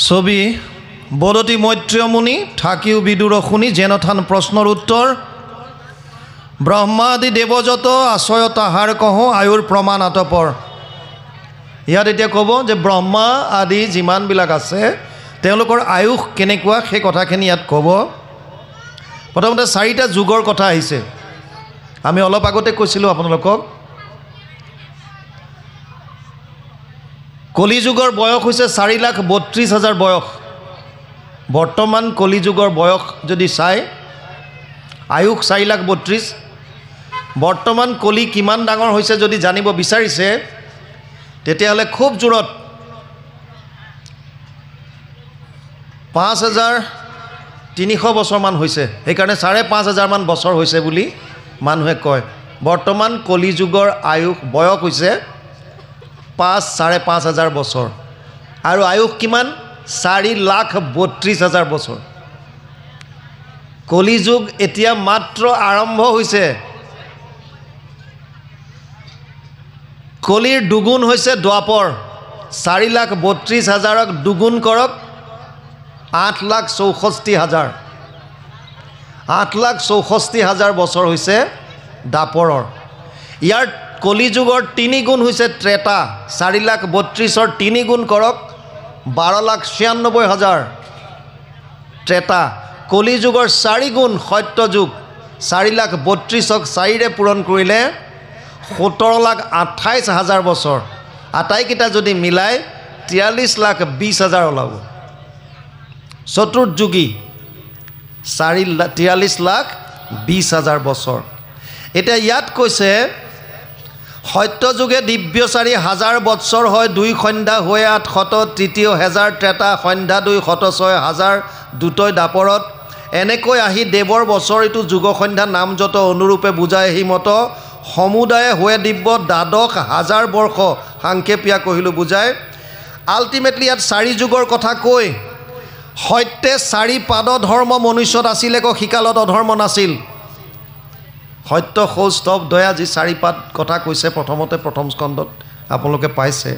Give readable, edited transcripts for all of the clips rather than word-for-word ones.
ছবি বদতি মৈত্ৰীয় মুনি থাকিও বিদুৰ শুনি যেনথান প্ৰশ্নৰ উত্তৰ ব্ৰহ্মাদি দেৱযত আশ্ৰয় তাহাৰ কহো আয়ুৰ প্ৰমাণ আতপৰ। ইয়াত এতিয়া ক'ব যে ব্ৰহ্মা আদি যিমানবিলাক আছে তেওঁলোকৰ আয়ুস কেনেকুৱা সেই কথাখিনি ইয়াত ক'ব। প্ৰথমতে 4টা যুগৰ কথা আহিছে। আমি অলপ আগতে কৈছিলোঁ আপোনালোকক কলিযুগৰ বয়স হৈছে 4,32,000 বয়স। বৰ্তমান কলিযুগৰ বয়স যদি চাই আয়ুস 4,32,000। বৰ্তমান কলি কিমান ডাঙৰ হৈছে যদি জানিব বিচাৰিছে তেতিয়াহ'লে খুব জোৰত 5,300 বছৰমান হৈছে। সেইকাৰণে 5,500 মান বছৰ হৈছে বুলি মানুহে কয়। বৰ্তমান কলিযুগৰ আয়ুস বয়স হৈছে 5,500 বছৰ আৰু আয়ুস কিমান 4,32,000 বছৰ। কলিযুগ এতিয়া মাত্ৰ আৰম্ভ হৈছে। কলিৰ দুগুণ হৈছে দ্বাপৰ। 4,32,000ক দুগুণ কৰক 8,64,000। 8,64,000 বছৰ হৈছে দ্বাপৰৰ। ইয়াৰ কলিযুগৰ 3 গুণ হৈছে ত্ৰেতা। 4,32,000ৰ 3 গুণ কৰক 12,96,000 ত্ৰেতা। কলিযুগৰ 4 গুণ সত্যযুগ। 4,32,000ক 4ৰে পূৰণ কৰিলে 17,28,000 বছৰ। আটাইকেইটা যদি মিলাই 43,20,000 ওলাব। চতুৰ্যুগী 43,20,000 বছৰ। এতিয়া ইয়াত কৈছে সত্যযুগে দিব্যচাৰী 1000 বৎসৰ হয় 2 সন্ধ্যা হৈ 800 তৃতীয় 1000 ত্ৰেতা সন্ধ্যা 2 6,000 দুটৈ দাপৰত এনেকৈ আহি দেৱৰ বছৰ ইটো যুগ সন্ধ্যা নাম যত অনুৰূপে বুজাই হিমত সমুদায়ে হৈ দিব্য 12,000 বৰ্ষ সাংক্ষেপীয়া কহিলোঁ বুজাই। আল্টিমেটলি ইয়াত 4 যুগৰ কথা কৈ সত্যে 4 পাদ ধৰ্ম মনুষ্যত আছিল একো শিকালত অধৰ্ম নাছিল। সত্য সৌজ স্তৱ দয়া যি 4 পাদ কথা কৈছে প্ৰথমতে প্ৰথম স্কন্ধত আপোনালোকে পাইছে।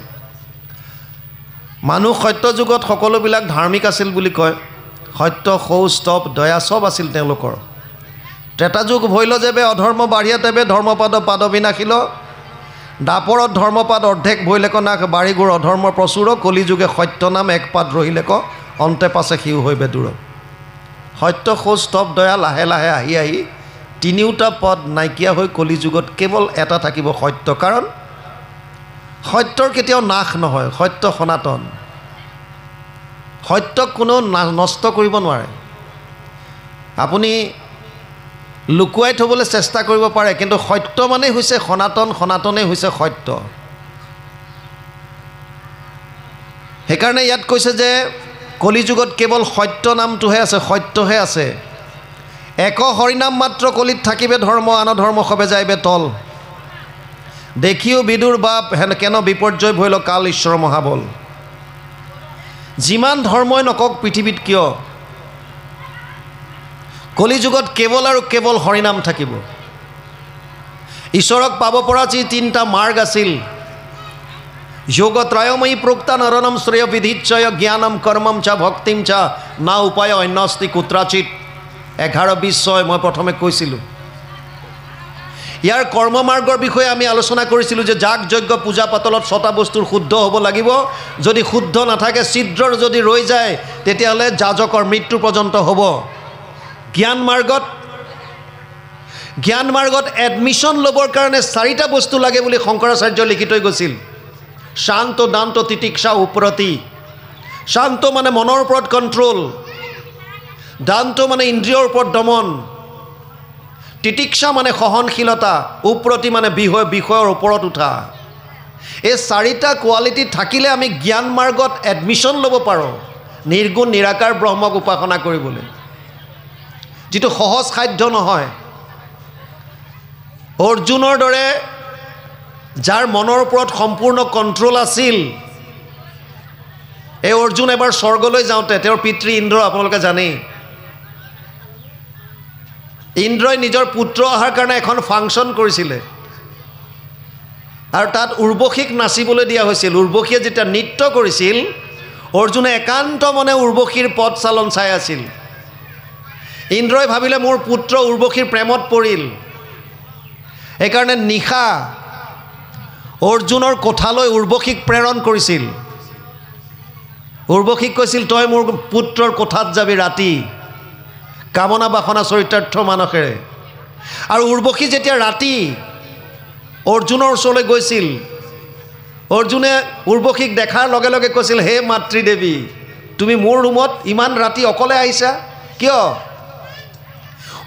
মানুহ সত্য যুগত সকলোবিলাক ধাৰ্মিক আছিল বুলি কয়। সত্য সৌজ স্তৱ দয়া চব আছিল তেওঁলোকৰ। ত্ৰেতা যুগ ভৈল যেবে অধৰ্ম বাঢ়িয়া তেবে ধৰ্মপাদ পাদ বিনাশিল। দাপৰত ধৰ্মপাদ অৰ্ধেক ভৈলেক নাশ বাঢ়িগুৰ অধৰ্ম প্ৰচুৰ। কলিযুগে সত্য নাম 1 পাদ ৰহিলেক অন্তে পাছে সিও হৈবে দূৰ। সত্য সৌজ স্তৱ দয়া লাহে লাহে আহি আহি 3টা পদ নাইকিয়া হৈ কলিযুগত কেৱল এটা থাকিব সত্য। কাৰণ সত্যৰ কেতিয়াও নাশ নহয়। সত্য সনাতন। সত্যক কোনো নষ্ট কৰিব নোৱাৰে। আপুনি লুকুৱাই থবলৈ চেষ্টা কৰিব পাৰে কিন্তু সত্য মানে হৈছে সনাতন, সনাতনেই হৈছে সত্য। সেইকাৰণে ইয়াত কৈছে যে কলিযুগত কেৱল সত্য নামটোহে আছে, সত্যহে আছে। এক হৰিনাম মাত্ৰ কলিত থাকিবে ধৰ্ম আন ধৰ্ম সবে যাইবে তল। দেখিও বিদুৰ বাপ হেন কেন বিপৰ্যয় ভৈল কাল ঈশ্বৰ মহাবল। যিমান ধৰ্মই নকওক পৃথিৱীত কিয় কলিযুগত কেৱল আৰু কেৱল হৰিনাম থাকিব। ঈশ্বৰক পাব পৰা যি 3টা মাৰ্গ আছিল যোগত্ৰয়ময়ী প্ৰোক্তা নৰনম শ্ৰেয় বিধিচ্ছয় জ্ঞানম কৰ্মম চা ভক্তিম চা না উপায় অন্যস্তি কুত্ৰাচিত। 11:20 মই প্ৰথমে কৈছিলোঁ। ইয়াৰ কৰ্মমাৰ্গৰ বিষয়ে আমি আলোচনা কৰিছিলোঁ যে যাগ যজ্ঞ পূজা পাতলত 6টা বস্তুৰ শুদ্ধ হ'ব লাগিব। যদি শুদ্ধ নাথাকে ছিদ্ৰৰ যদি ৰৈ যায় তেতিয়াহ'লে যাজকৰ মৃত্যু পৰ্যন্ত হ'ব। জ্ঞান মাৰ্গত এডমিশ্যন ল'বৰ কাৰণে 4টা বস্তু লাগে বুলি শংকৰাচাৰ্য লিখি থৈ গৈছিল। শান্ত দান্ত তিতিক্ষা উপৰতি। শান্ত মানে মনৰ ওপৰত কণ্ট্ৰল। দান্ত মানে ইন্দ্ৰিয়ৰ ওপৰত দমন। তিতিক্ষা মানে সহনশীলতা। উপৰতি মানে বিষয়ৰ ওপৰত উঠা। এই 4টা কোৱালিটি থাকিলে আমি জ্ঞান মাৰ্গত এডমিশ্যন ল'ব পাৰোঁ নিৰ্গুণ নিৰাকাৰ ব্ৰহ্মক উপাসনা কৰিবলৈ, যিটো সহজ সাধ্য নহয়। অৰ্জুনৰ দৰে যাৰ মনৰ ওপৰত সম্পূৰ্ণ কণ্ট্ৰল আছিল, এই অৰ্জুন এবাৰ স্বৰ্গলৈ যাওঁতে তেওঁৰ পিতৃ ইন্দ্ৰ আপোনালোকে জানেই। ইন্দ্ৰই নিজৰ পুত্ৰ অহাৰ কাৰণে এখন ফাংচন কৰিছিলে আৰু তাত উৰ্বশীক নাচিবলৈ দিয়া হৈছিল। উৰ্বশীয়ে যেতিয়া নৃত্য কৰিছিল অৰ্জুনে একান্ত মনে উৰ্বশীৰ পথ চালন চাই আছিল। ইন্দ্ৰই ভাবিলে মোৰ পুত্ৰ উৰ্বশীৰ প্ৰেমত পৰিল, সেইকাৰণে নিশা অৰ্জুনৰ কোঠালৈ উৰ্বশীক প্ৰেৰণ কৰিছিল। উৰ্বশীক কৈছিল তই মোৰ পুত্ৰৰ কোঠাত যাবি ৰাতি, কামনা বাসনা চৰিতাৰ্থ মানসেৰে। আৰু উৰ্বশী যেতিয়া ৰাতি অৰ্জুনৰ ওচৰলৈ গৈছিল, অৰ্জুনে উৰ্বশীক দেখাৰ লগে লগে কৈছিল হে মাতৃদেৱী, তুমি মোৰ ৰুমত ইমান ৰাতি অকলে আহিছা কিয়?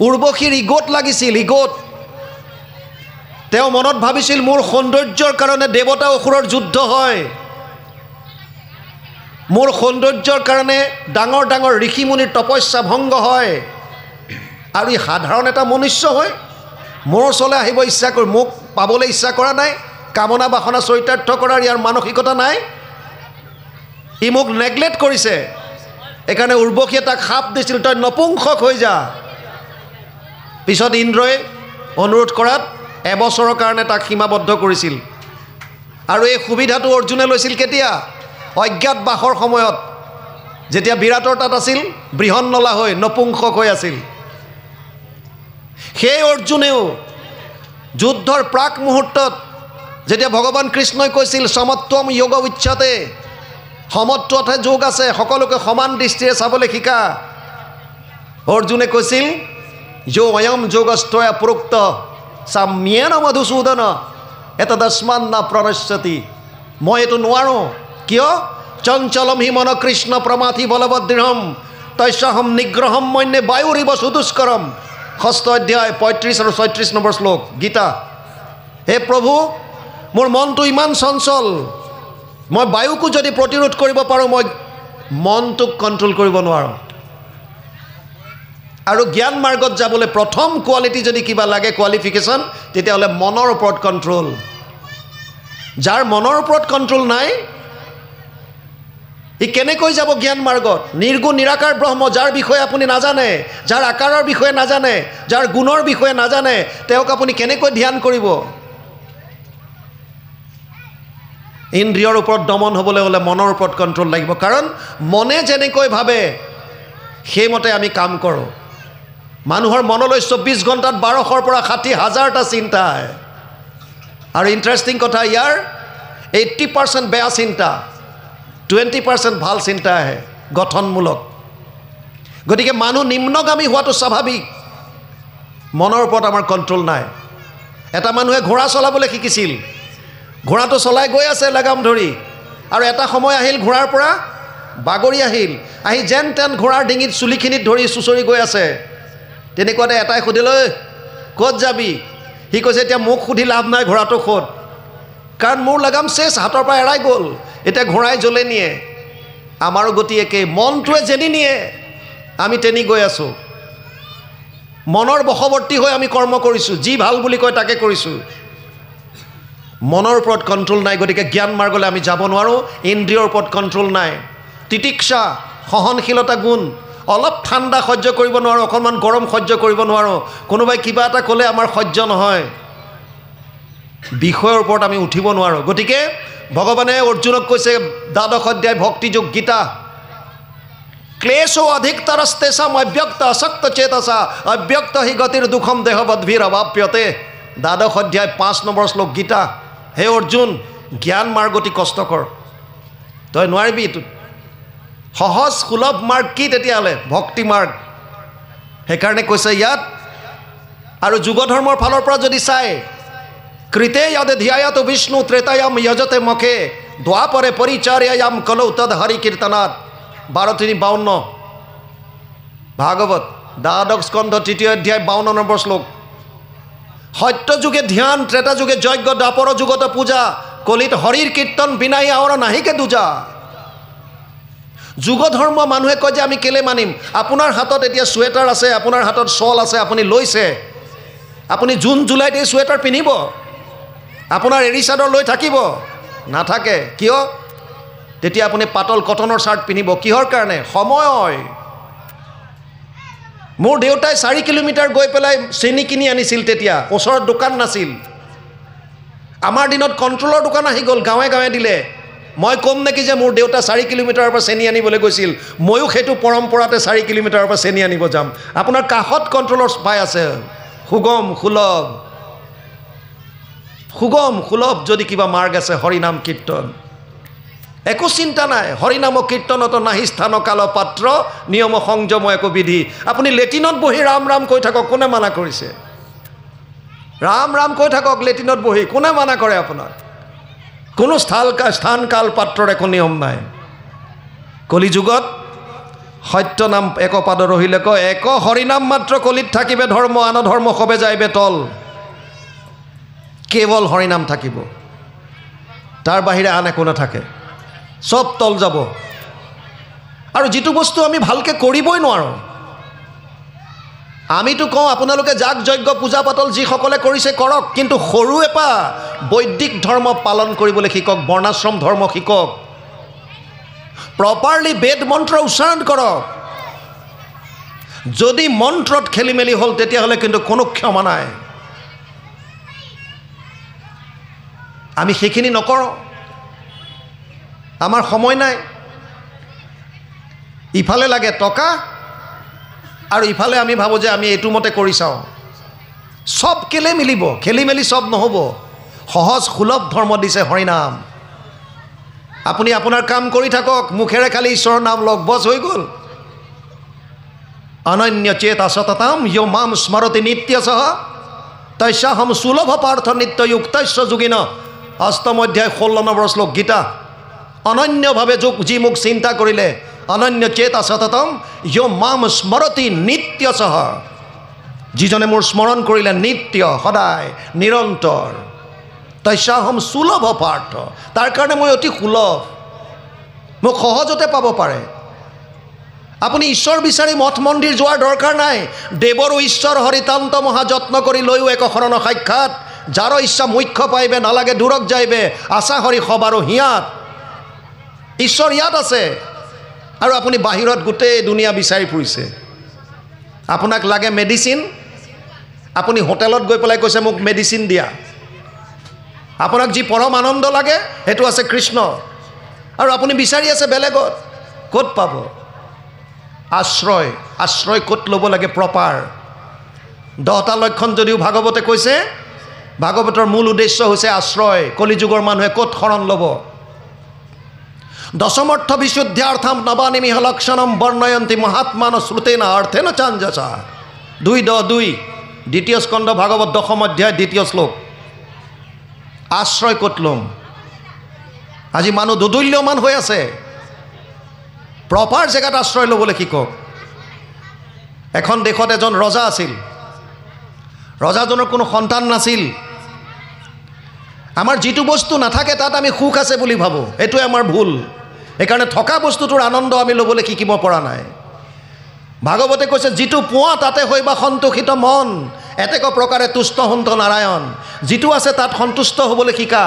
উৰ্বশীৰ ইগত লাগিছিল, ইগত। তেওঁ মনত ভাবিছিল মোৰ সৌন্দৰ্যৰ কাৰণে দেৱতা অসুৰৰ যুদ্ধ হয়, মোৰ সৌন্দৰ্যৰ কাৰণে ডাঙৰ ডাঙৰ ঋষিমুনিৰ তপস্যা ভংগ হয়, আৰু ই সাধাৰণ এটা মনুষ্য হয় মোৰ ওচৰলৈ আহিব ইচ্ছা কৰি, মোক পাবলৈ ইচ্ছা কৰা নাই, কামনা বাসনা চৰিতাৰ্থ কৰাৰ ইয়াৰ মানসিকতা নাই, ই মোক নেগলেক্ট কৰিছে। এইকাৰণে উৰ্বশীয়ে তাক শাপ দিছিল তই নপুংসক হৈ যা। পিছত ইন্দ্ৰই অনুৰোধ কৰাত এবছৰৰ কাৰণে তাক সীমাবদ্ধ কৰিছিল। আৰু এই সুবিধাটো অৰ্জুনে লৈছিল কেতিয়া? অজ্ঞাতবাসৰ সময়ত, যেতিয়া বিৰাটৰ তাত আছিল বৃহন্নলা হৈ নপুংসক হৈ আছিল। সেই অৰ্জুনেও যুদ্ধৰ প্ৰাক মুহূৰ্তত যেতিয়া ভগৱান কৃষ্ণই কৈছিল সমত্বম যোগ উচ্যতে, সমত্বতহে যোগ আছে, সকলোকে সমান দৃষ্টিৰে চাবলৈ শিকা, অৰ্জুনে কৈছিল যো অয়ম যোগস্থয়া প্ৰোক্ত সাম্যেন মধুসূদন এতদস্মান না প্ৰণশ্যতি। মই এইটো নোৱাৰোঁ, কিয়? চঞ্চলম হি মন কৃষ্ণ প্ৰমাথি বলবদৃঢ়ম তস্যহম নিগ্ৰহম মন্যে বায়ুৰিব সুদুষ্কৰম। 6ষ্ঠ অধ্যায় 35 আৰু 36 নম্বৰ শ্লোক গীতা। হে প্ৰভু, মোৰ মনটো ইমান চঞ্চল, মই বায়ুকো যদি প্ৰতিৰোধ কৰিব পাৰোঁ মই মনটোক কণ্ট্ৰল কৰিব নোৱাৰোঁ। আৰু জ্ঞান মাৰ্গত যাবলৈ প্ৰথম কোৱালিটি যদি কিবা লাগে, কোৱালিফিকেশ্যন, তেতিয়াহ'লে মনৰ ওপৰত কণ্ট্ৰল। যাৰ মনৰ ওপৰত কণ্ট্ৰল নাই ই কেনেকৈ যাব জ্ঞান মাৰ্গত? নিৰ্গুণ নিৰাকাৰ ব্ৰহ্ম যাৰ বিষয়ে আপুনি নাজানে, যাৰ আকাৰৰ বিষয়ে নাজানে, যাৰ গুণৰ বিষয়ে নাজানে, তেওঁক আপুনি কেনেকৈ ধ্যান কৰিব? ইন্দ্ৰিয়ৰ ওপৰত দমন হ'বলৈ হ'লে মনৰ ওপৰত কণ্ট্ৰল লাগিব, কাৰণ মনে যেনেকৈ ভাবে সেইমতে আমি কাম কৰোঁ। মানুহৰ মনলৈ 24 ঘণ্টাত 1200ৰ পৰা 60,000টা চিন্তা আহে। আৰু ইণ্টাৰেষ্টিং কথা, ইয়াৰ 80% বেয়া চিন্তা, 20% ভাল চিন্তা আহে গঠনমূলক। গতিকে মানুহ নিম্নগামী হোৱাটো স্বাভাৱিক, মনৰ ওপৰত আমাৰ কণ্ট্ৰল নাই। এটা মানুহে ঘোঁৰা চলাবলৈ শিকিছিল, ঘোঁৰাটো চলাই গৈ আছে লাগাম ধৰি, আৰু এটা সময় আহিল ঘোঁৰাৰ পৰা বাগৰি আহিল, আহি যেন তেন ঘোঁৰাৰ ডিঙিত চুলিখিনিত ধৰি চুচৰি গৈ আছে। তেনেকুৱাতে এটাই সুধিলে ক'ত যাবি? সি কৈছে এতিয়া মোক সুধি লাভ নাই, ঘোঁৰাটো ক'ত? কাৰণ মোৰ লাগাম চেচ, হাতৰ পৰা এৰাই গ'ল, এতিয়া ঘোঁৰাই জ্বলে নিয়ে। আমাৰো গতি একেই, মনটোৱে যেনি নিয়ে আমি তেনি গৈ আছোঁ। মনৰ বশৱৰ্তী হৈ আমি কৰ্ম কৰিছোঁ, যি ভাল বুলি কয় তাকে কৰিছোঁ, মনৰ ওপৰত কণ্ট্ৰল নাই। গতিকে জ্ঞান মাৰ্গলৈ আমি যাব নোৱাৰোঁ, ইন্দ্ৰিয়ৰ ওপৰত কণ্ট্ৰল নাই। তিতিক্ষা, সহনশীলতা গুণ, অলপ ঠাণ্ডা সহ্য কৰিব নোৱাৰোঁ, অকণমান গৰম সহ্য কৰিব নোৱাৰোঁ, কোনোবাই কিবা এটা ক'লে আমাৰ সহ্য নহয়, বিষয়ৰ ওপৰত আমি উঠিব নোৱাৰোঁ। গতিকে ভগৱানে অৰ্জুনক কৈছে 12শ অধ্যায় ভক্তিযোগ গীতা, ক্লেশো অধিকতৰস্তেষাম অব্যক্ত আসক্ত চেতসা অব্যক্ত হি গতিৰ দুখম দেহবদ্ভিৰ অৱাপ্যতে। 12শ অধ্যায় 5 নম্বৰ শ্লোক গীতা। হে অৰ্জুন, জ্ঞান মাৰ্গ অতি কষ্টকৰ, তই নোৱাৰিবি। সহজ সুলভ মাৰ্গ কি তেতিয়াহ'লে? ভক্তি মাৰ্গ। সেইকাৰণে কৈছে ইয়াত। আৰু যুগ ধৰ্মৰ ফালৰ পৰা যদি চাই, কৃতে য়দে ধ্যায়াত বিষ্ণু ত্ৰেতায়াম যজতে মখে দ্বাপৰে পৰিচাৰ্যায়াম কলৌ তদ হৰি কীৰ্তনাত। 12:52 ভাগৱত 12শ স্কন্ধ 3য় অধ্যায় 52 নম্বৰ শ্লোক। সত্য যুগে ধ্যান, ত্ৰেতা যুগে যজ্ঞ, দ্বাপৰ যুগত পূজা, কলিত হৰিৰ কীৰ্তন বিনাই আৱৰ নাহিকে দূজা। যুগ ধৰ্ম মানুহে কয় যে আমি কেলে মানিম? আপোনাৰ হাতত এতিয়া চুৱেটাৰ আছে, আপোনাৰ হাতত শ্বল আছে, আপুনি লৈছে, আপুনি জুন জুলাইত এই চুৱেটাৰ পিন্ধিব? আপোনাৰ এৰী চাদৰ লৈ থাকিব? নাথাকে। কিয়? তেতিয়া আপুনি পাতল কটনৰ চাৰ্ট পিন্ধিব। কিহৰ কাৰণে? সময়। মোৰ দেউতাই 4 কিলোমিটাৰ গৈ পেলাই চেনি কিনি আনিছিল, তেতিয়া ওচৰত দোকান নাছিল। আমাৰ দিনত কণ্ট্ৰলৰ দোকান আহি গ'ল, গাঁৱে গাঁৱে দিলে। মই ক'ম নেকি যে মোৰ দেউতা 4 কিলোমিটাৰৰ পৰা চেনি আনিবলৈ গৈছিল, ময়ো সেইটো পৰম্পৰাতে 4 কিলোমিটাৰৰ পৰা চেনি আনিব যাম। আপোনাৰ কাষত কণ্ট্ৰলৰ পাই আছে, সুগম সুলভ, সুগম সুলভ যদি কিবা মাৰ্গ আছে হৰিনাম কীৰ্তন, একো চিন্তা নাই। হৰিনাম কীৰ্তনত নাহি স্থান কাল পাত্ৰ, নিয়ম সংযম একো বিধি। আপুনি লেটিনত বহি ৰাম ৰাম কৈ থাকক, কোনে মানা কৰিছে? ৰাম ৰাম কৈ থাকক লেটিনত বহি, কোনে মানা কৰে আপোনাক? কোনো স্থান কাল পাত্ৰৰ একো নিয়ম নাই। কলিযুগত সত্য নাম এক পাদ ৰহিলে কয়, এক হৰিনাম মাত্ৰ কলিত থাকিবে ধৰ্ম, আন ধৰ্ম সবে যাইবে তল। কেৱল হৰিনাম থাকিব, তাৰ বাহিৰে আন একো নাথাকে, চব তল যাব। আৰু যিটো বস্তু আমি ভালকৈ কৰিবই নোৱাৰোঁ, আমিতো কওঁ আপোনালোকে যাগ যজ্ঞ পূজা পাতল যিসকলে কৰিছে কৰক, কিন্তু সৰু এপা বৈদিক ধৰ্ম পালন কৰিবলৈ শিকক, বৰ্ণাশ্ৰম ধৰ্ম শিকক, প্ৰপাৰলি বেদ মন্ত্ৰ উচ্চাৰণ কৰক। যদি মন্ত্ৰত খেলি মেলি হ'ল তেতিয়াহ'লে কিন্তু কোনো ক্ষমা নাই। আমি সেইখিনি নকৰোঁ, আমাৰ সময় নাই। ইফালে লাগে টকা আৰু ইফালে আমি ভাবোঁ যে আমি এইটো মতে কৰি চাওঁ। চব কেলে মিলিব? খেলি মেলি চব নহ'ব। সহজ সুলভ ধৰ্ম দিছে হৰিনাম। আপুনি আপোনাৰ কাম কৰি থাকক, মুখেৰে খালি ঈশ্বৰৰ নাম লওক, বছ হৈ গ'ল। অনন্য চেতা সততাম য়ো মাম স্মৰতি নিত্যসহ তস্যাহম সুলভ পাৰ্থ নিত্যযুক্তস্য যোগিন। অষ্টম অধ্যায় 16 নম্বৰ শ্লোক গীতা। অনন্যভাৱে যি মোক চিন্তা কৰিলে, অনন্য চেতা সততম য়ো মাম স্মৰতি নিত্যসহ, যিজনে মোৰ স্মৰণ কৰিলে নিত্য, সদায়, নিৰন্তৰ, তস্যাহম সুলভ পাৰ্থ, তাৰ কাৰণে মই অতি সুলভ, মোক সহজতে পাব পাৰে। আপুনি ঈশ্বৰ বিচাৰি মঠ মন্দিৰ যোৱাৰ দৰকাৰ নাই। দেৱৰো ঈশ্বৰ হৰিতান্ত মহা যত্ন কৰি লৈও এক শৰণ সাক্ষাৎ, যাৰ ইচ্ছা মুখ্য পাইবে নালাগে দূৰক যাইবে, আশা হৰি সবাৰো হিয়াত। ঈশ্বৰ ইয়াত আছে আৰু আপুনি বাহিৰত গোটেই দুনিয়া বিচাৰি ফুৰিছে। আপোনাক লাগে মেডিচিন, আপুনি হোটেলত গৈ পেলাই কৈছে মোক মেডিচিন দিয়া। আপোনাক যি পৰম আনন্দ লাগে সেইটো আছে কৃষ্ণ, আৰু আপুনি বিচাৰি আছে বেলেগত। ক'ত পাব? আশ্ৰয়, আশ্ৰয় ক'ত ল'ব লাগে? প্ৰপাৰ 10টা লক্ষণ যদিও ভাগৱতে কৈছে, ভাগৱতৰ মূল উদ্দেশ্য হৈছে আশ্ৰয়। কলিযুগৰ মানুহে ক'ত শৰণ ল'ব? দশমৰ্থ বিশুদ্ধ্যাৰ্থম নবানিমিহ লক্ষণম বৰ্ণয়ন্তী মহাত্মান শ্ৰুতেন অৰ্থেন চাঞ্জসা। 2:2 দ্বিতীয় স্কন্ধ ভাগৱত 10ম অধ্যায় 2য় শ্লোক। আশ্ৰয় ক'ত ল'ম? আজি মানুহ দুদুল্যমান হৈ আছে। প্ৰপাৰ জেগাত আশ্ৰয় ল'বলৈ শিকক। এখন দেশত এজন ৰজা আছিল। ৰজাজনৰ কোনো সন্তান নাছিল। আমাৰ যিটো বস্তু নাথাকে তাত আমি সুখ আছে বুলি ভাবোঁ, এইটোৱে আমাৰ ভুল। সেইকাৰণে থকা বস্তুটোৰ আনন্দ আমি ল'বলৈ শিকিব পৰা নাই। ভাগৱতে কৈছে, যিটো পোৱা তাতে হৈবা সন্তোষিত মন, এতেক প্ৰকাৰে তুষ্ট সন্ত নাৰায়ণ। যিটো আছে তাত সন্তুষ্ট হ'বলৈ শিকা।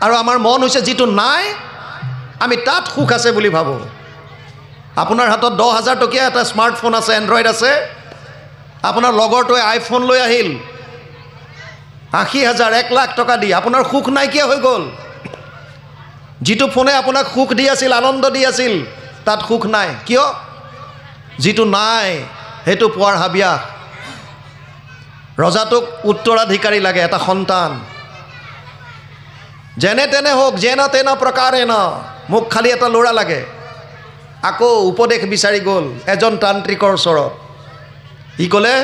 আৰু আমাৰ মন হৈছে যিটো নাই, আমি তাত সুখ আছে বুলি ভাবোঁ। আপোনাৰ হাতত 10,000 টকীয়া এটা স্মাৰ্টফোন আছে, এণ্ড্ৰইড আছে, আপোনাৰ লগৰটোৱে আইফোন লৈ আহিল 80,000 1 লাখ টকা দি, আপোনাৰ সুখ নাইকিয়া হৈ গ'ল। যিটো ফোনে আপোনাক সুখ দি আছিল, আনন্দ দি আছিল, তাত সুখ নাই। কিয়? যিটো নাই সেইটো পোৱাৰ হাবিয়াস। ৰজাটোক উত্তৰাধিকাৰী লাগে, এটা সন্তান, যেনে তেনে হওক, যেন তেন প্ৰকাৰে ন, মোক খালি এটা ল'ৰা লাগে। আকৌ উপদেশ বিচাৰি গ'ল এজন তান্ত্ৰিকৰ ওচৰত। ই ক'লে,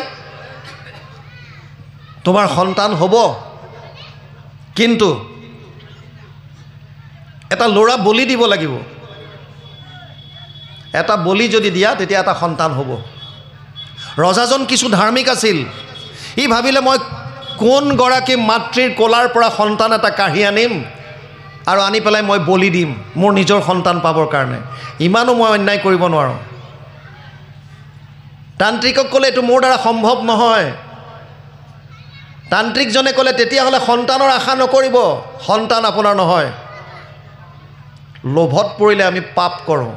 তোমাৰ সন্তান হ'ব, কিন্তু এটা ল'ৰা বলি দিব লাগিব। এটা বলি যদি দিয়া তেতিয়া এটা সন্তান হ'ব। ৰজাজন কিছু ধাৰ্মিক আছিল। ই ভাবিলে, মই কোনগৰাকী মাতৃৰ কোলাৰ পৰা সন্তান এটা কাঢ়ি আনিম আৰু আনি পেলাই মই বলি দিম মোৰ নিজৰ সন্তান পাবৰ কাৰণে। ইমানো মই অন্যায় কৰিব নোৱাৰোঁ। তান্ত্ৰিকক ক'লে, এইটো মোৰ দ্বাৰা সম্ভৱ নহয়। তান্ত্ৰিকজনে ক'লে, তেতিয়াহ'লে সন্তানৰ আশা নকৰিব, সন্তান আপোনাৰ নহয়। লোভত পৰিলে আমি পাপ কৰোঁ।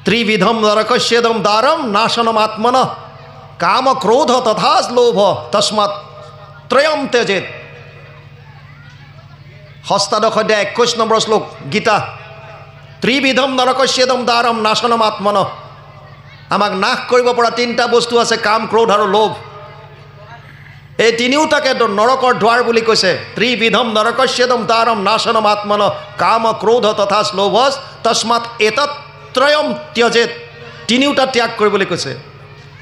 ত্ৰিবিধম নৰকস্যেদম দ্বাৰম নাশনম আত্মন কাম ক্ৰোধ তথা লোভ তস্মাৎ ত্ৰয়ম ত্যজেত। ষষ্ঠাদশ অধ্যায় 21 নম্বৰ শ্লোক গীতা ত্ৰিবিধম নৰকস্যেদম দ্বাৰম নাশনম আত্মন আমাক নাশ কৰিব পৰা তিনিটা বস্তু আছে কাম ক্ৰোধ আৰু লোভ এই তিনিওটাকে নৰকৰ দ্বাৰ বুলি কৈছে ত্ৰিবিধম নৰকস্যেদম দ্বাৰম নাশনম আত্মন কাম ক্ৰোধ তথা লোভস তস্মাৎ এতত্ৰয়ম ত্যজেত তিনিওটা ত্যাগ কৰিবলৈ কৈছে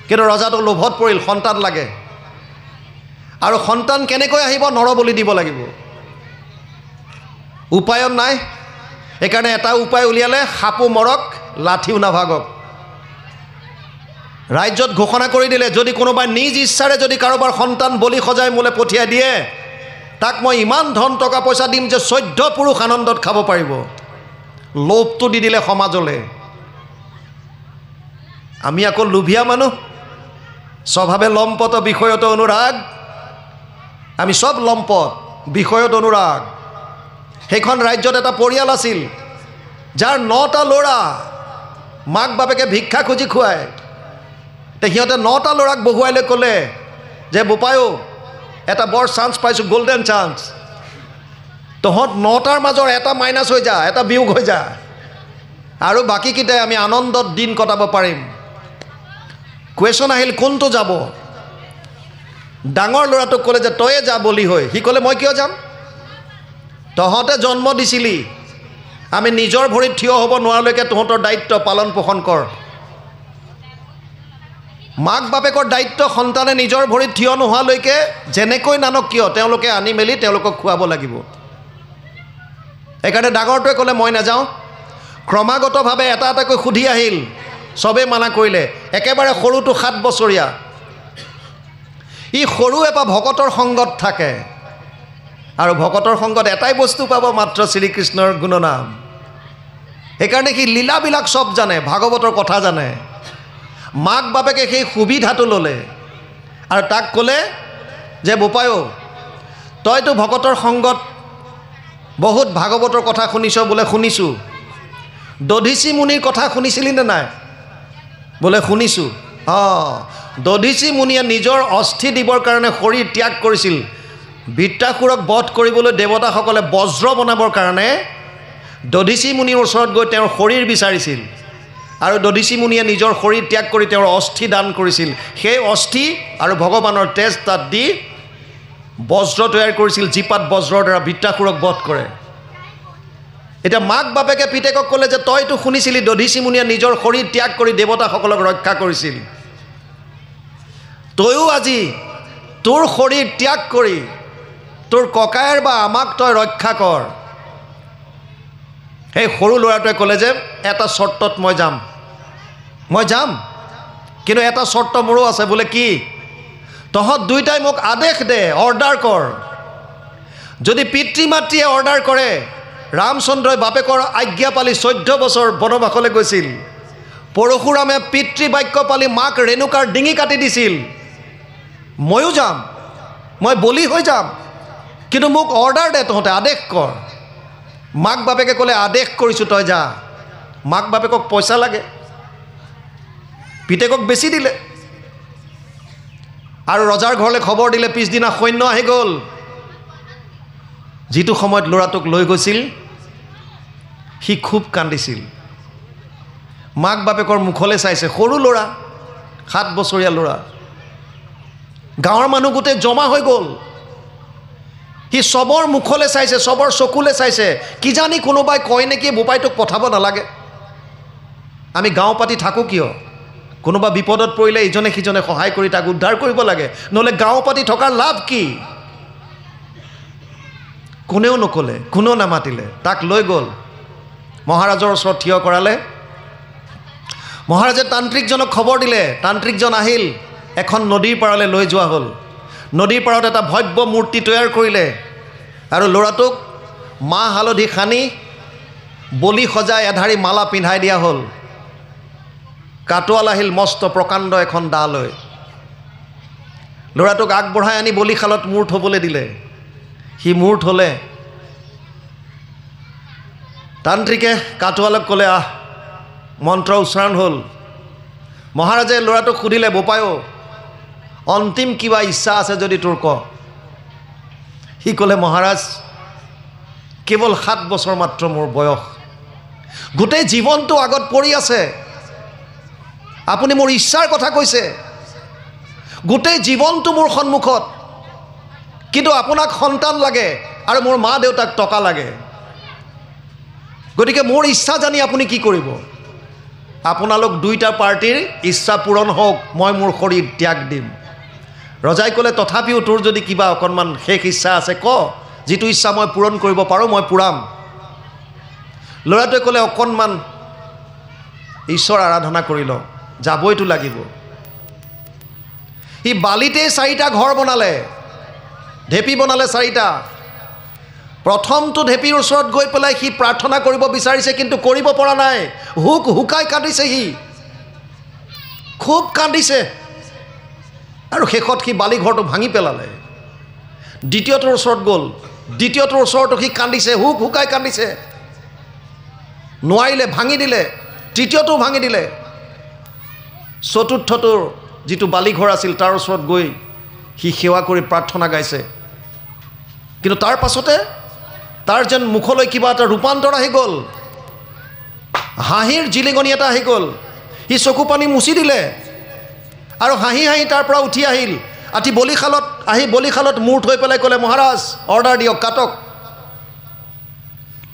কিন্তু ৰজাটো লোভত পৰিল সন্তান লাগে আৰু সন্তান কেনেকৈ আহিব নৰবলি দিব লাগিব উপায়ন নাই সেইকাৰণে এটা উপায় উলিয়ালে সাপো মৰক লাঠিও নাভাগক ৰাজ্যত ঘোষণা কৰি দিলে যদি কোনোবাই নিজ ইচ্ছাৰে যদি কাৰোবাৰ সন্তান বলি সজাই মোলে পঠিয়াই দিয়ে তাক মই ইমান ধন টকা পইচা দিম যে 14 পুৰুষ আনন্দত খাব পাৰিব লোভটো দি দিলে সমাজলৈ আমি আকৌ লোভিয়া মানুহ স্বভাৱে লম্পট বিষয়ত অনুৰাগ আমি সব লম্পট বিষয়ত অনুৰাগ সেইখন ৰাজ্যত এটা পৰিয়াল আছিল যাৰ 9টা ল'ৰা মাক বাপেকে ভিক্ষা খুজি খুৱায় তে সিহঁতে 9টা ল'ৰাক বহুৱাই লৈ ক'লে যে বোপায়ো এটা বৰ চান্স পাইছোঁ গোল্ডেন চান্স তহঁত 9টাৰ মাজৰ এটা মাইনাছ হৈ যা এটা বিয়োগ হৈ যা আৰু বাকীকেইটাই আমি আনন্দত দিন কটাব পাৰিম কুৱেশ্যন আহিল কোনটো যাব ডাঙৰ ল'ৰাটোক ক'লে যে তয়ে যা বলি হৈ সি ক'লে মই কিয় যাম তহঁতে জন্ম দিছিলি আমি নিজৰ ভৰিত থিয় হ'ব নোৱাৰালৈকে তহঁতৰ দায়িত্ব পালন পোষণ কৰ মাক বাপেকৰ দায়িত্ব সন্তানে নিজৰ ভৰিত থিয় নোহোৱালৈকে যেনেকৈ নানক কিয় তেওঁলোকে আনি মেলি তেওঁলোকক খুৱাব লাগিব এইকাৰণে ডাঙৰটোৱে ক'লে মই নাযাওঁ ক্ৰমাগতভাৱে এটা এটাকৈ সুধি আহিল চবেই মানা কৰিলে একেবাৰে সৰুটো 7 বছৰীয়া ই সৰু এপা ভকতৰ সংগত থাকে আৰু ভকতৰ সংগত এটাই বস্তু পাব মাত্ৰ শ্ৰীকৃষ্ণৰ গুণনাম সেইকাৰণে সি লীলাবিলাক সব জানে ভাগৱতৰ কথা জানে মাক বাপেকে সেই সুবিধাটো ল'লে আৰু তাক ক'লে যে বোপায়ো তইতো ভকতৰ সংগত বহুত ভাগৱতৰ কথা শুনিছ বোলে শুনিছোঁ দধিচি মুনিৰ কথা শুনিছিলি নে নাই বোলে শুনিছোঁ দধিচি মুনিয়ে নিজৰ অস্থি দিবৰ কাৰণে শৰীৰ ত্যাগ কৰিছিল বৃত্ৰাসুৰক বধ কৰিবলৈ দেৱতাসকলে বজ্ৰ বনাবৰ কাৰণে দধিচি মুনিৰ ওচৰত গৈ তেওঁৰ শৰীৰ বিচাৰিছিল আৰু দধিচি মুনিয়ে নিজৰ শৰীৰ ত্যাগ কৰি তেওঁৰ অস্থি দান কৰিছিল সেই অস্থি আৰু ভগৱানৰ তেজ তাত দি বজ্ৰ তৈয়াৰ কৰিছিল জীপাত বজ্ৰৰ দ্বাৰা বৃত্ৰাসুৰক বধ কৰে এতিয়া মাক বাপেকে পিতেকক ক'লে যে তইতো শুনিছিলি দধিচি মুনিয়ে নিজৰ শৰীৰ ত্যাগ কৰি দেৱতাসকলক ৰক্ষা কৰিছিল তয়ো আজি তোৰ শৰীৰ ত্যাগ কৰি তোৰ ককায়েৰ বা আমাক তই ৰক্ষা কৰ সেই সৰু ল'ৰাটোৱে ক'লে যে এটা চৰ্তত মই যাম কিন্তু এটা চৰ্ত মোৰো আছে বোলে কি তহঁত দুইটাই মোক আদেশ দে অৰ্ডাৰ কৰ যদি পিতৃ মাতৃয়ে অৰ্ডাৰ কৰে ৰামচন্দ্ৰই বাপেকৰ আজ্ঞা পালি 14 বছৰ বনবাসলৈ গৈছিল পৰশুৰামে পিতৃ বাক্য পালি মাক ৰেণুকাৰ ডিঙি কাটি দিছিল ময়ো যাম মই বলি হৈ যাম কিন্তু মোক অৰ্ডাৰ দে তহঁতে আদেশ কৰ মাক বাপেকে ক'লে আদেশ কৰিছোঁ তই যা মাক বাপেকক পইচা লাগে পিতেকক বেছি দিলে আৰু ৰজাৰ ঘৰলৈ খবৰ দিলে পিছদিনা সৈন্য আহি গ'ল যিটো সময়ত ল'ৰাটোক লৈ গৈছিল সি খুব কান্দিছিল মাক বাপেকৰ মুখলৈ চাইছে সৰু ল'ৰা 7 বছৰীয়া ল'ৰা গাঁৱৰ মানুহ গোটেই জমা হৈ গ'ল সি সবৰ মুখলৈ চাইছে সবৰ চকুলৈ চাইছে কিজানি কোনোবাই কয় নেকি বোপাইটোক পঠাব নালাগে আমি গাঁও পাতি থাকোঁ কিয় কোনোবা বিপদত পৰিলে ইজনে সিজনে সহায় কৰি তাক উদ্ধাৰ কৰিব লাগে নহ'লে গাঁও পাতি থকাৰ লাভ কি কোনেও নক'লে কোনেও নামাতিলে তাক লৈ গ'ল মহাৰাজৰ ওচৰত থিয় কৰালে মহাৰাজে তান্ত্ৰিকজনক খবৰ দিলে তান্ত্ৰিকজন আহিল এখন নদীৰ পাৰলৈ লৈ যোৱা হ'ল নদীৰ পাৰত এটা ভব্য মূৰ্তি তৈয়াৰ কৰিলে আৰু ল'ৰাটোক মাহ হালধি সানি বলি সজাই এধাৰি মালা পিন্ধাই দিয়া হ'ল কাটোৱাল আহিল মস্ত প্ৰকাণ্ড এখন দা লৈ ল'ৰাটোক আগবঢ়াই আনি বলিশালত মূৰ থ'বলৈ দিলে সি মূৰ থ'লে তান্ত্ৰিকে কাটোৱালক ক'লে আহ মন্ত্ৰ উচ্চাৰণ হ'ল মহাৰাজে ল'ৰাটোক সুধিলে বোপায়ো অন্তিম কিবা ইচ্ছা আছে যদি তোৰ ক সি ক'লে মহাৰাজ কেৱল 7 বছৰ মাত্ৰ মোৰ বয়স গোটেই জীৱনটো আগত পৰি আছে আপুনি মোৰ ইচ্ছাৰ কথা কৈছে গোটেই জীৱনটো মোৰ সন্মুখত কিন্তু আপোনাক সন্তান লাগে আৰু মোৰ মা দেউতাক টকা লাগে গতিকে মোৰ ইচ্ছা জানি আপুনি কি কৰিব আপোনালোক দুইটা পাৰ্টিৰ ইচ্ছা পূৰণ হওক মই মোৰ শৰীৰ ত্যাগ দিম ৰজাই ক'লে তথাপিও তোৰ যদি কিবা অকণমান শেষ ইচ্ছা আছে ক যিটো ইচ্ছা মই পূৰণ কৰিব পাৰোঁ মই পূৰাম ল'ৰাটোৱে ক'লে অকণমান ঈশ্বৰ আৰাধনা কৰি ল যাবইতো লাগিব সি বালিতে 4টা ঘৰ বনালে ঢেপি বনালে 4টা প্ৰথমটো ঢেপিৰ ওচৰত গৈ পেলাই সি প্ৰাৰ্থনা কৰিব বিচাৰিছে কিন্তু কৰিব পৰা নাই হুকাই কান্দিছে সি খুব কান্দিছে আৰু শেষত সি বালি ঘৰটো ভাঙি পেলালে দ্বিতীয়টোৰ ওচৰত গ'ল দ্বিতীয়টোৰ ওচৰতো সি কান্দিছে হুকাই কান্দিছে নোৱাৰিলে ভাঙি দিলে তৃতীয়টো ভাঙি দিলে চতুৰ্থটোৰ যিটো বালিঘৰ আছিল তাৰ ওচৰত গৈ সি সেৱা কৰি প্ৰাৰ্থনা গাইছে কিন্তু তাৰ পাছতে তাৰ যেন মুখলৈ কিবা এটা ৰূপান্তৰ আহি গ'ল হাঁহিৰ জিলিঙনি এটা আহি গ'ল সি চকু পানী মুচি দিলে আৰু হাঁহি হাঁহি তাৰ পৰা উঠি আহিল আহি বলিশালত মূৰ থৈ পেলাই ক'লে মহাৰাজ অৰ্ডাৰ দিয়ক কাটক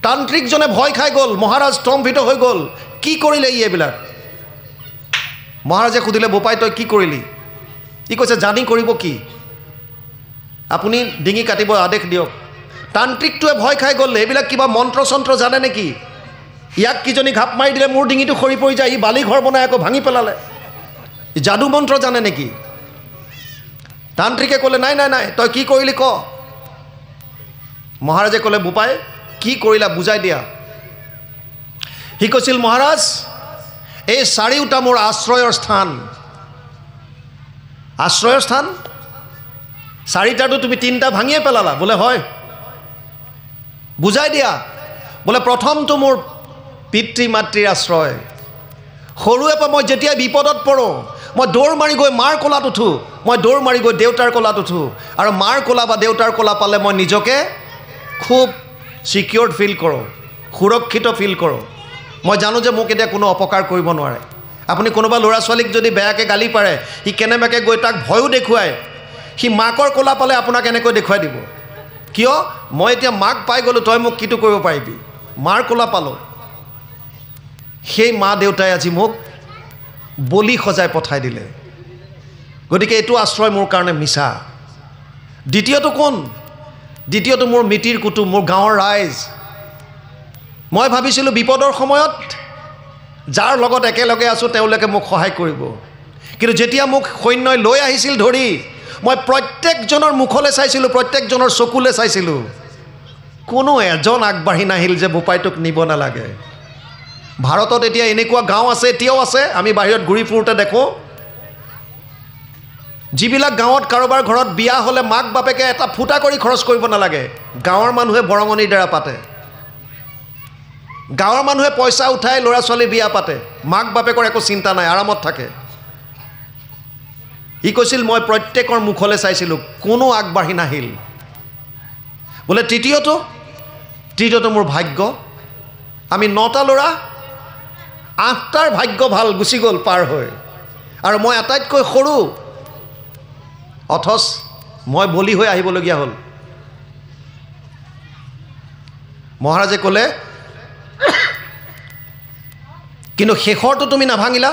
তান্ত্ৰিকজনে ভয় খাই গ'ল মহাৰাজ স্তম্ভিত হৈ গ'ল কি কৰিলে এইবিলাক মহাৰাজে সুধিলে বোপাই তই কি কৰিলি ই কৈছে জানি কৰিব কি আপুনি ডিঙি কাটিব আদেশ দিয়ক তান্ত্ৰিকটোৱে ভয় খাই গ'ল এইবিলাক কিবা মন্ত্ৰ চন্ত্ৰ জানে নেকি ইয়াক কিজনী ঘাপ মাৰি দিলে মোৰ ডিঙিটো সৰি পৰি যায় ই বালি ঘৰ বনাই আকৌ ভাঙি পেলালে যাদু মন্ত্ৰ জানে নেকি তান্ত্ৰিকে ক'লে নাই তই কি কৰিলি ক মহাৰাজে ক'লে বোপাই কি কৰিলা বুজাই দিয়া সি কৈছিল মহাৰাজ এই 4টা মোৰ আশ্ৰয়ৰ স্থান 4টাটো তুমি 3টা ভাঙিয়ে পেলালা বোলে হয় বুজাই দিয়া বোলে প্ৰথমটো মোৰ পিতৃ মাতৃৰ আশ্ৰয় সৰুৰে পৰা মই যেতিয়া বিপদত পৰোঁ মই দৌৰ মাৰি গৈ মাৰ কোলাত উঠোঁ মই দৌৰ মাৰি গৈ দেউতাৰ কোলাত উঠোঁ আৰু মাৰ কোলা বা দেউতাৰ কোলা পালে মই নিজকে খুব সিকিউৰ্ড ফিল কৰোঁ সুৰক্ষিত ফিল কৰোঁ মই জানো যে মোক এতিয়া কোনো অপকাৰ কৰিব নোৱাৰে আপুনি কোনোবা ল'ৰা ছোৱালীক যদি বেয়াকৈ গালি পাৰে সি কেনেবাকৈ গৈ তাক ভয়ো দেখুৱায় সি মাকৰ কোলা পালে আপোনাক এনেকৈ দেখুৱাই দিব কিয় মই এতিয়া মাক পাই গ'লোঁ তই মোক কিটো কৰিব পাৰিবি মাৰ কোলা পালোঁ সেই মা দেউতাই আজি মোক বলি সজাই পঠাই দিলে গতিকে এইটো আশ্ৰয় মোৰ কাৰণে মিছা দ্বিতীয়টো কোন দ্বিতীয়টো মোৰ মিতিৰ কুটুম মোৰ গাঁৱৰ ৰাইজ মই ভাবিছিলোঁ বিপদৰ সময়ত যাৰ লগত একেলগে আছোঁ তেওঁলোকে মোক সহায় কৰিব কিন্তু যেতিয়া মোক সৈন্যই লৈ আহিছিল ধৰি মই প্ৰত্যেকজনৰ মুখলৈ চাইছিলোঁ প্ৰত্যেকজনৰ চকুলৈ চাইছিলোঁ কোনো এজন আগবাঢ়ি নাহিল যে বোপাইটোক নিব নালাগে ভাৰতত এতিয়া এনেকুৱা গাঁও আছে এতিয়াও আছে আমি বাহিৰত ঘূৰি ফুৰোঁতে দেখোঁ যিবিলাক গাঁৱত কাৰোবাৰ ঘৰত বিয়া হ'লে মাক বাপেকে এটা ফুটা কৰি খৰচ কৰিব নালাগে গাঁৱৰ মানুহে বৰঙণিৰ দ্বাৰা পাতে গাঁৱৰ মানুহে পইচা উঠাই ল'ৰা ছোৱালী বিয়া পাতে মাক বাপেকৰ একো চিন্তা নাই আৰামত থাকে ই কৈছিল মই প্ৰত্যেকৰ মুখলৈ চাইছিলোঁ কোনো আগবাঢ়ি নাহিল বোলে তৃতীয়টো মোৰ ভাগ্য আমি 9টা ল'ৰা 8টাৰ ভাগ্য ভাল গুচি গ'ল পাৰ হৈ আৰু মই আটাইতকৈ সৰু অথচ মই বলি হৈ আহিবলগীয়া হ'ল মহাৰাজে ক'লে কিন্তু শেষৰটো তুমি নাভাঙিলা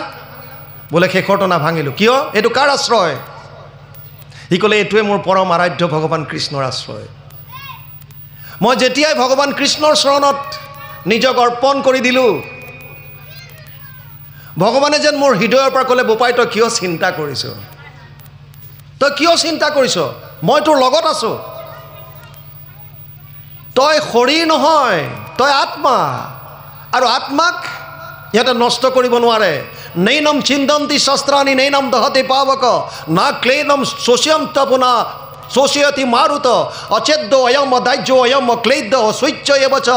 বোলে শেষৰটো নাভাঙিলোঁ কিয় এইটো কাৰ আশ্ৰয় সি ক'লে এইটোৱে মোৰ পৰম আৰাধ্য ভগৱান কৃষ্ণৰ আশ্ৰয় মই যেতিয়াই ভগৱান কৃষ্ণৰ চৰণত নিজক অৰ্পণ কৰি দিলোঁ ভগৱানে যেন মোৰ হৃদয়ৰ পৰা ক'লে বোপাই তই কিয় চিন্তা কৰিছ মই তোৰ লগত আছোঁ তই শৰীৰ নহয় তই আত্মা আৰু আত্মাক ইহঁতে নষ্ট কৰিব নোৱাৰে নৈনম চিন্তন্তি শস্ত্ৰাণি নৈনম দহতি পাৱক না ক্লেনম শোষ্যম তপুনা শোষয়তি মাৰুত অচেদ্য অয়ম দাহ্য অয়ম ক্লেদ্য স্বচ্ছ এবচ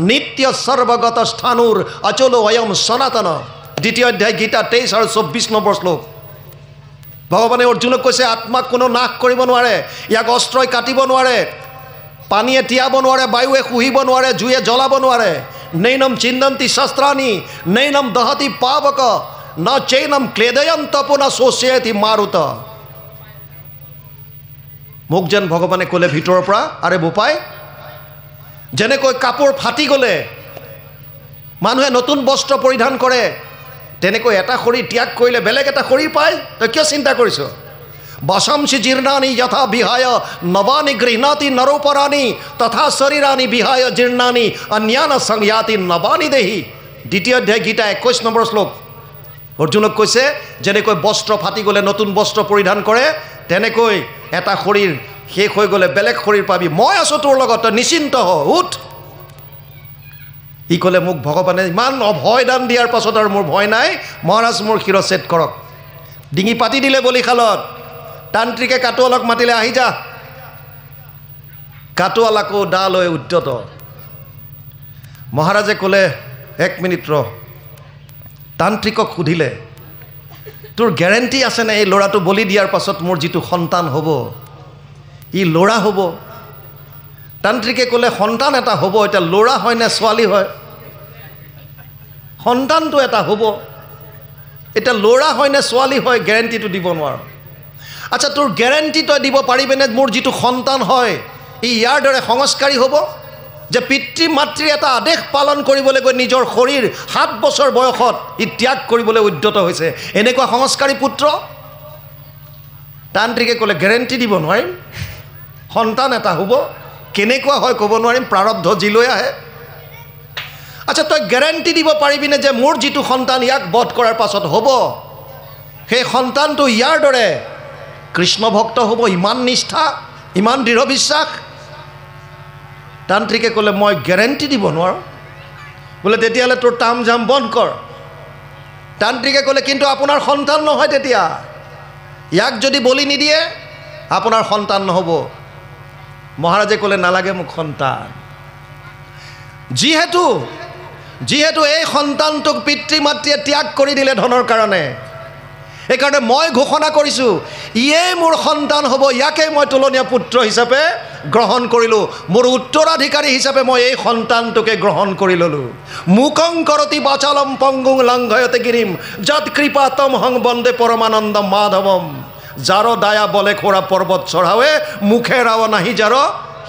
নিত্য সৰ্বগত স্থানুৰ অচল অয়ম সনাতন দ্বিতীয় অধ্যায় গীতা 23 আৰু 24 নম্বৰ শ্লোক ভগৱানে অৰ্জুনক কৈছে আত্মাক কোনো নাশ কৰিব নোৱাৰে ইয়াক অস্ত্ৰই কাটিব নোৱাৰে পানীয়ে তিয়াব নোৱাৰে, বায়ুৱে শুহিব নোৱাৰে, জুয়ে জ্বলাব নোৱাৰে। নৈনম চিন্দন্তি শাস্ত্ৰাণি নৈনম দহতি পাৱক ন চৈনম ক্লেদয়ম তপনা শোষয়তি মাৰুত। মোক যেন ভগৱানে ক'লে ভিতৰৰ পৰা, আৰে বোপাই, যেনেকৈ কাপোৰ ফাটি গ'লে মানুহে নতুন বস্ত্ৰ পৰিধান কৰে, তেনেকৈ এটা শৰীৰ ত্যাগ কৰিলে বেলেগ এটা শৰীৰ পায়। তই কিয় চিন্তা কৰিছ? বশংসি জীৰ্ণানি যথা বিহায় নৱানি গৃহণাতি নৰোপৰাণি তথা শৰীৰানি বিহায় জীৰ্ণানি অন্যান সংয়াতি নৱানি দেহি। দ্বিতীয় অধ্যায় গীতা 21 নম্বৰ শ্লোক। অৰ্জুনক কৈছে যেনেকৈ বস্ত্ৰ ফাটি গ'লে নতুন বস্ত্ৰ পৰিধান কৰে, তেনেকৈ এটা শৰীৰ শেষ হৈ গ'লে বেলেগ শৰীৰ পাবি। মই আছোঁ তোৰ লগত, তই নিশ্চিন্ত হ, উঠ। ই ক'লে মোক ভগৱানে ইমান অভয় দান দিয়াৰ পাছত আৰু মোৰ ভয় নাই, মহাৰাজ মোৰ শিৰচ্ছেদ কৰক। ডিঙি পাতি দিলে বলিশালত। তান্ত্ৰিকে কাটোৱালক মাতিলে, আহি যা। কাটোৱালাকো দা লৈ উদ্যত। মহাৰাজে ক'লে, এক মিনিট ৰ। তান্ত্ৰিকক সুধিলে, তোৰ গেৰেণ্টি আছেনে এই ল'ৰাটো বলি দিয়াৰ পাছত মোৰ যিটো সন্তান হ'ব ই ল'ৰা হ'ব? তান্ত্ৰিকে ক'লে, সন্তান এটা হ'ব। এতিয়া ল'ৰা হয় নে ছোৱালী হয়? সন্তানটো এটা হ'ব, এতিয়া ল'ৰা হয় নে ছোৱালী হয় গেৰেণ্টিটো দিব নোৱাৰ। আচ্ছা, তোৰ গেৰেণ্টি তই দিব পাৰিবিনে মোৰ যিটো সন্তান হয় ই ইয়াৰ দৰে সংস্কাৰী হ'ব যে পিতৃ মাতৃৰ এটা আদেশ পালন কৰিবলৈ গৈ নিজৰ শৰীৰ 7 বছৰ বয়সত ই ত্যাগ কৰিবলৈ উদ্যত হৈছে? এনেকুৱা সংস্কাৰী পুত্ৰ? তান্ত্ৰিকে ক'লে, গেৰেণ্টি দিব নোৱাৰিম, সন্তান এটা হ'ব, কেনেকুৱা হয় ক'ব নোৱাৰিম, প্ৰাৰব্ধ জিলৈ আহে। আচ্ছা, তই গেৰেণ্টি দিব পাৰিবিনে যে মোৰ যিটো সন্তান ইয়াক বধ কৰাৰ পাছত হ'ব সেই সন্তানটো ইয়াৰ দৰে কৃষ্ণ ভক্ত হ'ব? ইমান নিষ্ঠা, ইমান দৃঢ় বিশ্বাস? তান্ত্ৰিকে ক'লে, মই গেৰেণ্টি দিব নোৱাৰোঁ। বোলে তেতিয়াহ'লে তোৰ তাম জাম বন্ধ কৰ। তান্ত্ৰিকে ক'লে, কিন্তু আপোনাৰ সন্তান নহয়, তেতিয়া ইয়াক যদি বলি নিদিয়ে আপোনাৰ সন্তান নহ'ব। মহাৰাজে ক'লে, নালাগে মোক সন্তান। যিহেতু এই সন্তানটোক পিতৃ মাতৃয়ে ত্যাগ কৰি দিলে ধনৰ কাৰণে, সেইকাৰণে মই ঘোষণা কৰিছোঁ ইয়েই মোৰ সন্তান হ'ব, ইয়াকে মই তুলনীয়া পুত্ৰ হিচাপে গ্ৰহণ কৰিলোঁ। মোৰ উত্তৰাধিকাৰী হিচাপে মই এই সন্তানটোকে গ্ৰহণ কৰি ল'লোঁ। মুকং কৰতি বাচালম পংগুং লংঘয়তে গিৰিম যৎ কৃপা তম হং বন্দে পৰমানন্দম মাধৱম। যাৰ দায়া বলে খোৰা পৰ্বত চঢ়াৱে, মুখে ৰাৱ নাহি যাৰ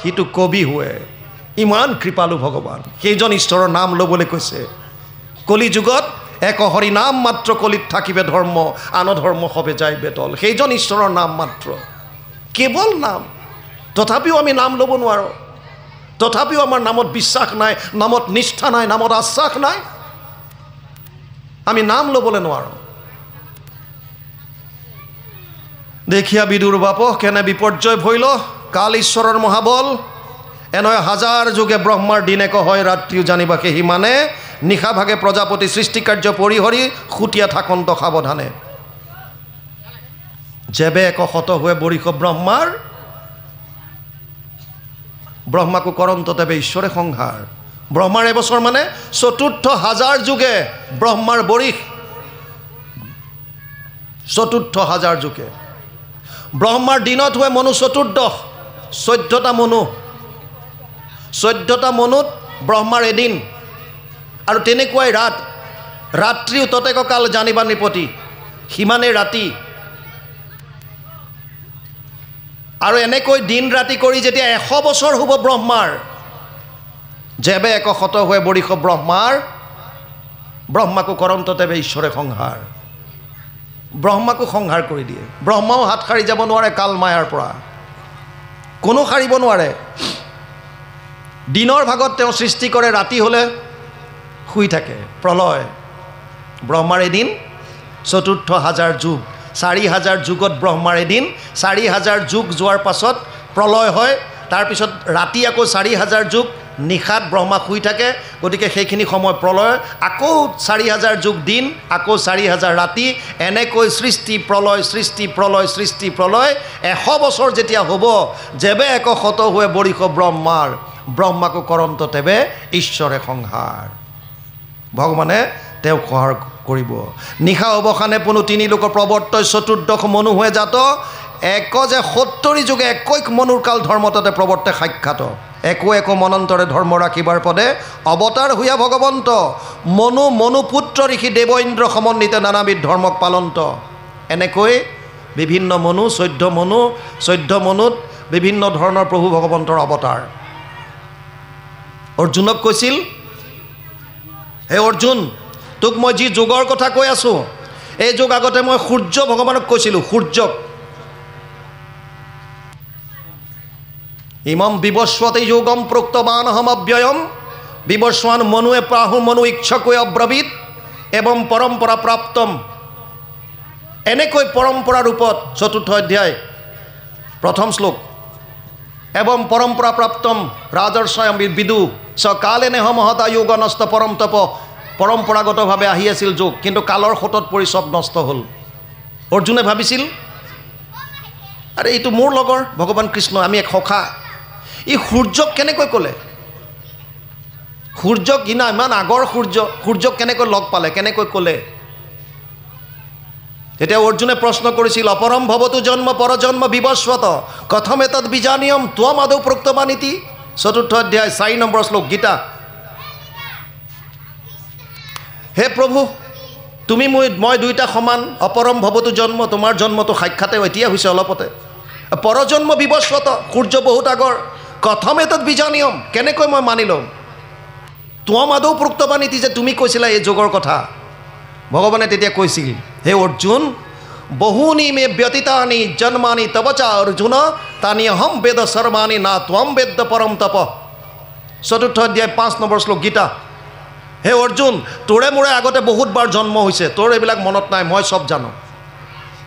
সিটো কবি হোৱে। ইমান কৃপালু ভগৱান। সেইজন ঈশ্বৰৰ নাম ল'বলৈ কৈছে। কলি যুগত এক হৰি নাম মাত্ৰ কলিত থাকিবে ধৰ্ম, আন ধৰ্ম হবে যায় বেতল। সেইজন ঈশ্বৰৰ নাম মাত্ৰ, কেৱল নাম। তথাপিও আমি নাম ল'ব নোৱাৰোঁ, তথাপিও আমাৰ নামত বিশ্বাস নাই, নামত নিষ্ঠা নাই, নামত আশ্বাস নাই, আমি নাম ল'বলৈ নোৱাৰোঁ। দেখিয়া বিদুৰ বাপ কেনে বিপৰ্যয় ভৈল, কাল ঈশ্বৰৰ মহাবল। এনয় হাজাৰ যুগে ব্ৰহ্মাৰ দিনেক হয় ৰাত্ৰিও জানিবা সেই মানে, নিশা ভাগে প্ৰজাপতি সৃষ্টি কাৰ্য পৰিহৰি, খুটিয়া থাকন্ত সাৱধানে। যেবে এক শত হুয়ে বৰিষ ব্ৰহ্মাৰ, ব্ৰহ্মাকো কৰন্ত তেবে ঈশ্বৰে সংহাৰ। ব্ৰহ্মাৰ এবছৰ মানে ৪৪,০০০ যুগে ব্ৰহ্মাৰ বৰিষ, ৪৪,০০০ যুগে। ব্ৰহ্মাৰ দিনত হয় মনু চতুৰ্দশ, 14টা মনু, 14টা মনুত ব্ৰহ্মাৰ এদিন। আৰু তেনেকুৱাই ৰাত্ৰিও ততেক কাল জানিবা নিপতি, সিমানেই ৰাতি। আৰু এনেকৈ দিন ৰাতি কৰি যেতিয়া 100 বছৰ হ'ব ব্ৰহ্মাৰ, যেবে এক শত হুয়ে বৰিষ ব্ৰহ্মাৰ, ব্ৰহ্মাকো কৰন্ত তেবে ঈশ্বৰে সংহাৰ। ব্ৰহ্মাকো সংহাৰ কৰি দিয়ে। ব্ৰহ্মাও হাত সাৰি যাব নোৱাৰে কাল মায়াৰ পৰা, কোনো সাৰিব নোৱাৰে। দিনৰ ভাগত তেওঁ সৃষ্টি কৰে, ৰাতি হ'লে শুই থাকে। প্ৰলয়, ব্ৰহ্মাৰ এদিন ৪৪,০০০ যুগ, ৪,০০০ যুগত ব্ৰহ্মাৰ এদিন। ৪,০০০ যুগ যোৱাৰ পাছত প্ৰলয় হয়, তাৰপিছত ৰাতি আকৌ ৪,০০০ যুগ, নিশাত ব্ৰহ্মা শুই থাকে। গতিকে সেইখিনি সময় প্ৰলয়, আকৌ ৪,০০০ যুগ দিন, আকৌ ৪,০০০ ৰাতি। এনেকৈ সৃষ্টি প্ৰলয়, সৃষ্টি প্ৰলয়, সৃষ্টি প্ৰলয়। 100 বছৰ যেতিয়া হ'ব, যেবে এক শত হুয়ে বৰিষ ব্ৰহ্মাৰ, ব্ৰহ্মাকো কৰন্ত তেবে ঈশ্বৰে সংহাৰ। ভগৱানে তেওঁক সহায় কৰিব। নিশা অৱসানে পুনু 3 লোক প্ৰৱৰ্তয়, চতুৰ্দশ মনু হুয়ে জাত, এক যে 70 যুগে একৈক মনুৰ কাল ধৰ্মততে প্ৰৱৰ্তে সাক্ষাৎ। একো একো মনন্তৰে ধৰ্ম ৰাখিবাৰ পদে অৱতাৰ হৈয়া ভগৱন্ত মনুপুত্ৰ ঋষি দেৱ ইন্দ্ৰ সমন্বিত নানাবিধ ধৰ্মক পালন্ত। এনেকৈ বিভিন্ন মনু 14 মনুত বিভিন্ন ধৰণৰ প্ৰভু ভগৱন্তৰ অৱতাৰ। অৰ্জুনক কৈছিল, হে অৰ্জুন, তোক মই যি যোগৰ কথা কৈ আছোঁ, এই যোগ আগতে মই সূৰ্য ভগৱানক কৈছিলোঁ। সূৰ্যক ইমম বিবস্বতে যোগম প্ৰোক্তবানহম অব্যয়ম বিবস্বান মনুৱে প্ৰাহু মনু ইচ্ছকৈ অব্ৰবীত এবং পৰম্পৰা প্ৰাপ্তম। এনেকৈ পৰম্পৰা ৰূপত 4ৰ্থ অধ্যায় 1ম শ্লোক এবং পৰম্পৰা প্ৰাপ্তম ৰাজৰ্ষয়ম বিদু স কালে নেহ মহতা যোগ নষ্ট পৰম তপ। পৰম্পৰাগতভাৱে আহি আছিল যোগ, কিন্তু কালৰ সোঁতত পৰি চব নষ্ট হ'ল। অৰ্জুনে ভাবিছিল, আৰে এইটো মোৰ লগৰ ভগৱান কৃষ্ণ, আমি এক সখা, ই সূৰ্যক কেনেকৈ ক'লে? সূৰ্যক কিনা ইমান আগৰ সূৰ্যক কেনেকৈ লগ পালে, কেনেকৈ ক'লে? তেতিয়া অৰ্জুনে প্ৰশ্ন কৰিছিল, অপৰম ভৱতু জন্ম পৰজন্ম বিবস্বত কথম এতৎ বিজানিয়ম ত্বম আদৌ প্ৰোক্তবানিতি। 4ৰ্থ অধ্যায় 4 নম্বৰ শ্লোক গীতা। হে প্ৰভু, তুমি মই দুইটা সমান। অপৰম ভৱতু জন্ম, তোমাৰ জন্মটো সাক্ষাতে এতিয়া হৈছে অলপতে। পৰজন্ম বিবস্বত, সূৰ্য বহুত আগৰ। কথম এতৎ বিজানিয়ম, কেনেকৈ মই মানি ল'ম? ত্বম আদৌ প্ৰোক্তবানিতি, যে তুমি কৈছিলা এই যোগৰ কথা। ভগৱানে তেতিয়া কৈছিল, হে অৰ্জুন, বহুনি মে ব্যতীতানি জন্মানি তব চা অৰ্জুন তানি অহম বেদ সৰ্বাণি না ত্বম বেদ্য পৰম তপ। 4ৰ্থ অধ্যায় 5 নম্বৰ শ্লোক গীতা। হে অৰ্জুন, তোৰে মোৰে আগতে বহুতবাৰ জন্ম হৈছে, তোৰ এইবিলাক মনত নাই, মই চব জানো।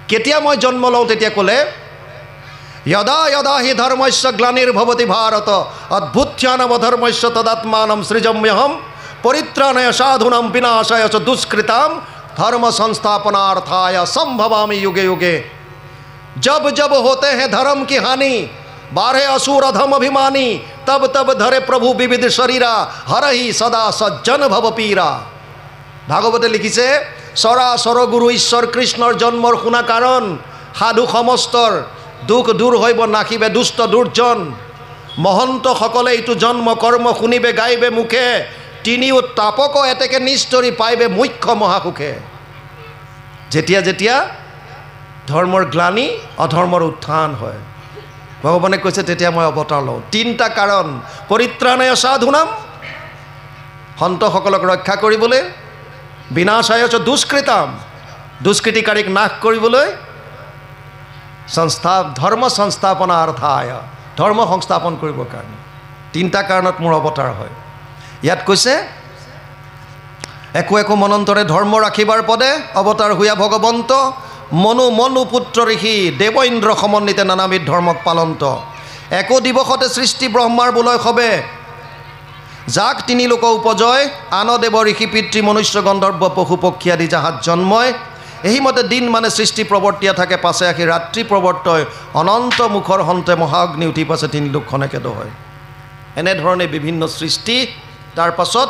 কেতিয়া মই জন্ম লওঁ তেতিয়া ক'লে, যদা যদা হি ধৰ্মস্য গ্লানিৰ্ভৱতি ভাৰত অদ্ভুত্যানবধৰ্মস্য তদাত্মানম সৃজম্যহম পৰিত্ৰাণায় সাধুনাম বিনাশায় চ দুষ্কৃতাম धर्म संस्थापनार्थाय संभवामि युगे युगे। जब जब होते हैं धर्म की हानि, बारहे असुर अधम अभिमानी, तब तब धरे प्रभु विविध शरीरा हरहि सदा सज्जन भव पीरा। भागवते लिखिছে, সৰাচৰ গুৰু ঈশ্বৰ কৃষ্ণৰ জন্মৰ শুনা কাৰণ সাধু সমস্তৰ দুখ দূৰ হইব নাখিবে দুষ্ট দুৰ্জন। মহন্তসকলে এইটো জন্ম কৰ্ম শুনিবে গাইবে মুখে, তিনিও তাপক এতেকে নিষ্ঠৰি পাইবে মুখ্য মহাসুখে। যেতিয়া যেতিয়া ধৰ্মৰ গ্লানি অধৰ্মৰ উত্থান হয়, ভগৱানে কৈছে তেতিয়া মই অৱতাৰ লওঁ। 3টা কাৰণ, পৰিত্ৰাণায় সাধুনাম, সন্তসকলক ৰক্ষা কৰিবলৈ, বিনাশায় চ দুষ্কৃতাম, দুষ্কৃতিকাৰীক নাশ কৰিবলৈ, ধৰ্ম সংস্থাপনাৰ্থায়, ধৰ্ম সংস্থাপন কৰিবৰ কাৰণে। 3টা কাৰণত মোৰ অৱতাৰ হয়। ইয়াত কৈছে, একো একো মনন্তৰে ধৰ্ম ৰাখিবাৰ পদে অৱতাৰ হৈয়া ভগৱন্ত মনুপুত্ৰ ঋষি দেৱ ইন্দ্ৰ সমন্বিতে নানাবিধ ধৰ্মক পালন্ত। একো দিৱসতে সৃষ্টি ব্ৰহ্মাৰ বোলয় সবে, যাক 3 লোক উপজয় আন দেৱ ঋষি পিতৃ মনুষ্য গন্ধৰ্ব পশু পক্ষী আদি যাহাত জন্ময়। এইমতে দিন মানে সৃষ্টি প্ৰৱৰ্তিয়া থাকে, পাছে আহি ৰাত্ৰি প্ৰৱৰ্তয় অনন্ত মুখৰ হন্তে মহাগ্নি উঠি পাছে 3 লোক খনেকেদ হয়। এনেধৰণে বিভিন্ন সৃষ্টি, তাৰ পাছত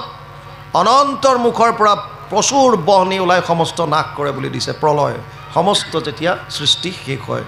অনন্তৰ মুখৰ পৰা প্ৰচুৰ বহনি ওলাই সমস্ত নাশ কৰে বুলি দিছে। প্ৰলয়, সমস্ত যেতিয়া সৃষ্টি শেষ হয়।